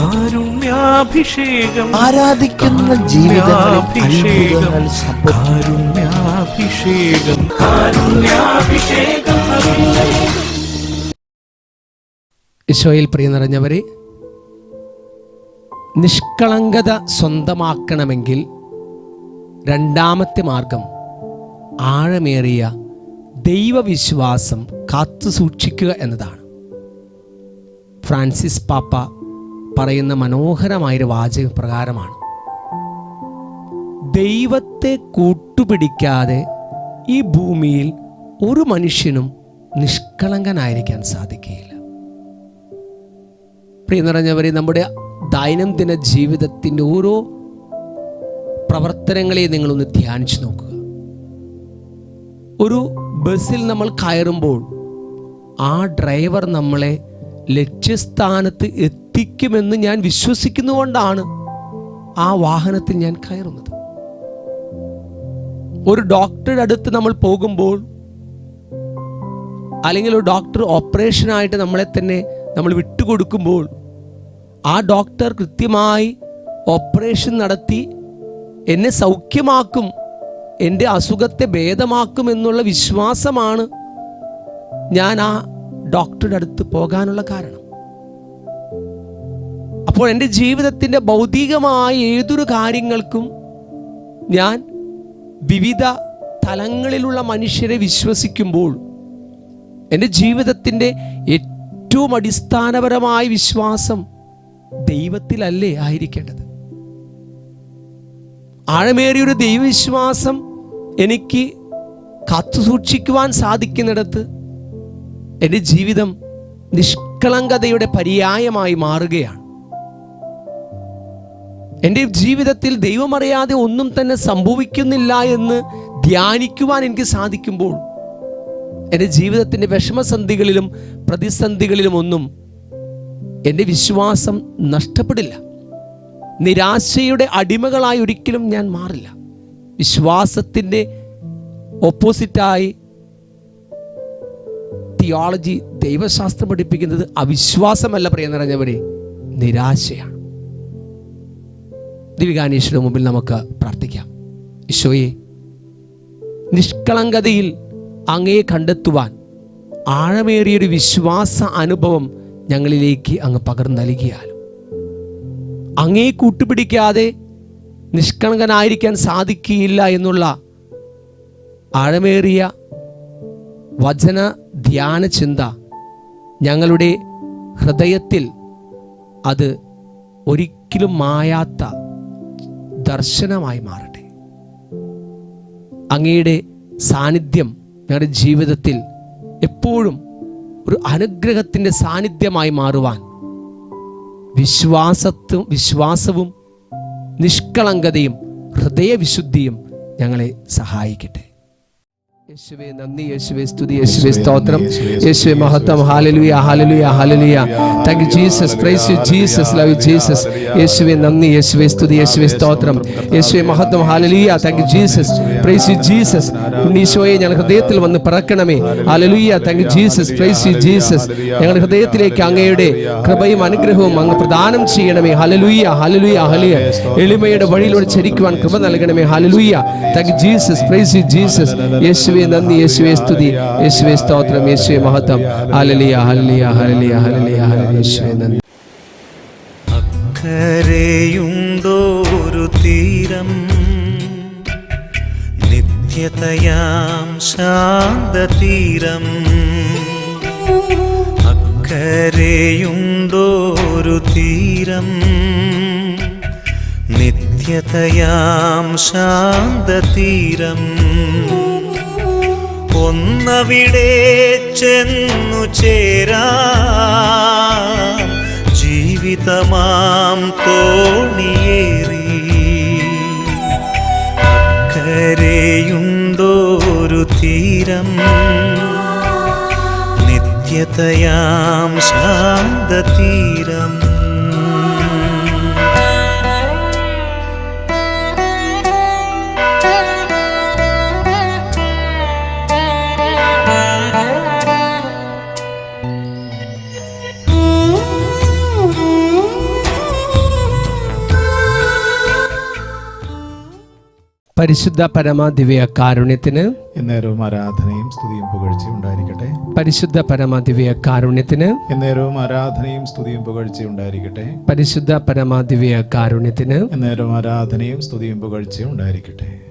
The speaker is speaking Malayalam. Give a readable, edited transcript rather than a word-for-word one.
കാരുണ്യാഭിഷേകം, ആരാധിക്കുന്ന ജീവിതങ്ങളിൽ കാരുണ്യാഭിഷേകം, കാരുണ്യാഭിഷേകം. ഈശോയിൽ പ്രിയ നിറഞ്ഞവരെ, നിഷ്കളങ്കത സ്വന്തമാക്കണമെങ്കിൽ രണ്ടാമത്തെ മാർഗം ആഴമേറിയ ദൈവവിശ്വാസം കാത്തുസൂക്ഷിക്കുക എന്നതാണ്. ഫ്രാൻസിസ് പാപ്പ പറയുന്ന മനോഹരമായൊരു വാചക പ്രകാരമാണ്: ദൈവത്തെ കൂട്ടുപിടിക്കാതെ ഈ ഭൂമിയിൽ ഒരു മനുഷ്യനും നിഷ്കളങ്കനായിരിക്കാൻ സാധിക്കുകയില്ല. പ്രിയ നിറഞ്ഞവരെ, നമ്മുടെ ദൈനംദിന ജീവിതത്തിൻ്റെ ഓരോ പ്രവർത്തനങ്ങളെ നിങ്ങളൊന്ന് ധ്യാനിച്ചു നോക്കുക. ഒരു ബസ്സിൽ നമ്മൾ കയറുമ്പോൾ ആ ഡ്രൈവർ നമ്മളെ ലക്ഷ്യസ്ഥാനത്ത് എത്തിക്കുമെന്ന് ഞാൻ വിശ്വസിക്കുന്നുകൊണ്ടാണ് ആ വാഹനത്തിൽ ഞാൻ കയറുന്നത്. ഒരു ഡോക്ടറുടെ അടുത്ത് നമ്മൾ പോകുമ്പോൾ, അല്ലെങ്കിൽ ഒരു ഡോക്ടർ ഓപ്പറേഷനായിട്ട് നമ്മളെ തന്നെ നമ്മൾ വിട്ടുകൊടുക്കുമ്പോൾ, ആ ഡോക്ടർ കൃത്യമായി ഓപ്പറേഷൻ നടത്തി എന്നെ സൗഖ്യമാക്കും, എൻ്റെ അസുഖത്തെ ഭേദമാക്കും എന്നുള്ള വിശ്വാസമാണ് ഞാൻ ആ ഡോക്ടറുടെ അടുത്ത് പോകാനുള്ള കാരണം. അപ്പോൾ എൻ്റെ ജീവിതത്തിൻ്റെ ഭൗതികമായ ഏതൊരു കാര്യങ്ങൾക്കും ഞാൻ വിവിധ തലങ്ങളിലുള്ള മനുഷ്യരെ വിശ്വസിക്കുമ്പോൾ എൻ്റെ ജീവിതത്തിൻ്റെ ഏറ്റവും അടിസ്ഥാനപരമായ വിശ്വാസം ദൈവത്തിലല്ലേ ആയിരിക്കേണ്ടത്? ആഴമേറിയൊരു ദൈവവിശ്വാസം എനിക്ക് കാത്തുസൂക്ഷിക്കുവാൻ സാധിക്കുന്നിടത്ത് എൻ്റെ ജീവിതം നിഷ്കളങ്കതയുടെ പര്യായമായി മാറുകയാണ്. എൻ്റെ ജീവിതത്തിൽ ദൈവമറിയാതെ ഒന്നും തന്നെ സംഭവിക്കുന്നില്ല എന്ന് ധ്യാനിക്കുവാൻ എനിക്ക് സാധിക്കുമ്പോൾ എൻ്റെ ജീവിതത്തിൻ്റെ വിഷമസന്ധികളിലും പ്രതിസന്ധികളിലും ഒന്നും എൻ്റെ വിശ്വാസം നഷ്ടപ്പെടില്ല. നിരാശയുടെ അടിമകളായി ഒരിക്കലും ഞാൻ മാറില്ല. വിശ്വാസത്തിൻ്റെ ഓപ്പോസിറ്റായി തിയോളജി, ദൈവശാസ്ത്രം പഠിപ്പിക്കുന്നത് അവിശ്വാസമല്ല പ്രിയ നിറഞ്ഞവരെ, നിരാശയാണ്. ദിവികാനീശ്വരന് മുമ്പിൽ നമുക്ക് പ്രാർത്ഥിക്കാം. ഈശോയെ, നിഷ്കളങ്കതയിൽ അങ്ങയെ കണ്ടെത്തുവാൻ ആഴമേറിയൊരു വിശ്വാസ അനുഭവം ഞങ്ങളിലേക്ക് അങ്ങ് പകർന്നു നൽകിയാലും, അങ്ങയെ കൂട്ടുപിടിക്കാതെ നിഷ്കളങ്കനായിരിക്കാൻ സാധിക്കുകയില്ല എന്നുള്ള ആഴമേറിയ വചന ധ്യാന ചിന്ത ഞങ്ങളുടെ ഹൃദയത്തിൽ അത് ഒരിക്കലും മായാത്ത ദർശനമായി മാറട്ടെ. അങ്ങയുടെ സാന്നിധ്യം ഞങ്ങളുടെ ജീവിതത്തിൽ എപ്പോഴും ഒരു അനുഗ്രഹത്തിൻ്റെ സാന്നിധ്യമായി മാറുവാൻ വിശ്വാസവും നിഷ്കളങ്കതയും ഹൃദയവിശുദ്ധിയും ഞങ്ങളെ സഹായിക്കട്ടെ. യേശുവേ നന്ദി, യേശുവേ സ്തുതി, യേശുവേ സ്തോത്രം, യേശുവേ മഹത്വം. ഹല്ലേലൂയ, ഹല്ലേലൂയ, ഹല്ലേലൂയ. Thank you Jesus, praise you Jesus, love you Jesus. യേശുവേ നന്ദി, യേശുവേ സ്തുതി, യേശുവേ സ്തോത്രം, യേശുവേ മഹത്വം. ഹല്ലേലൂയ, thank you Jesus, praise you Jesus. ഈശോയെ, ഞങ്ങളുടെ ഹൃദയത്തിൽ വന്ന് പിറക്കണമേ. ഹല്ലേലൂയ, thank you Jesus, praise you Jesus. ഞങ്ങളുടെ ഹൃദയത്തിലേക്ക് അങ്ങയുടെ കൃപയും അനുഗ്രഹവും അങ്ങ് പ്രദാനം ചെയ്യണമേ. Hallelujah, hallelujah, hallelujah. എളിമയുടെ വഴിയിലൂടെ ചരിക്കുവാൻ കൃപ നൽകണമേ. Hallelujah, thank you Jesus, praise you Jesus. യേശുവേ നന്ദി, യേശുവേ സ്തുതി, യേശുവേ സ്തോത്രം, യേശുവേ മഹത്വം. Hallelujah, hallelujah, hallelujah, hallelujah, hallelujah. യേശുവേ നന്ദി. അക്കരെയുണ്ടോ ഒരു തീരം, നിത്യതയാം ശാന്തതീരം. അക്കരെയുണ്ടോ ഒരു തീരം, നിത്യതയാം ശാന്തതീരം. ഒന്നവിടെ ചെന്നു ചേരാം, ജീവിതമാം തോണിയേറി. അക്കരെയുണ്ടോരു തീരം, നിത്യതയാം ശാന്തതീരം. പരിശുദ്ധ പരമ ദിവ്യ കാരുണ്യത്തിന് എന്നേരവും ആരാധനയും സ്തുതിയും പുകഴ്ചയും ഉണ്ടായിരിക്കട്ടെ. പരിശുദ്ധ പരമ ദിവ്യ കാരുണ്യത്തിന് എന്നേരവും ആരാധനയും സ്തുതിയും പുകഴ്ചയും ഉണ്ടായിരിക്കട്ടെ. പരിശുദ്ധ പരമ ദിവ്യ കാരുണ്യത്തിന് എന്നേരവും ആരാധനയും സ്തുതിയും പുകഴ്ചയും ഉണ്ടായിരിക്കട്ടെ.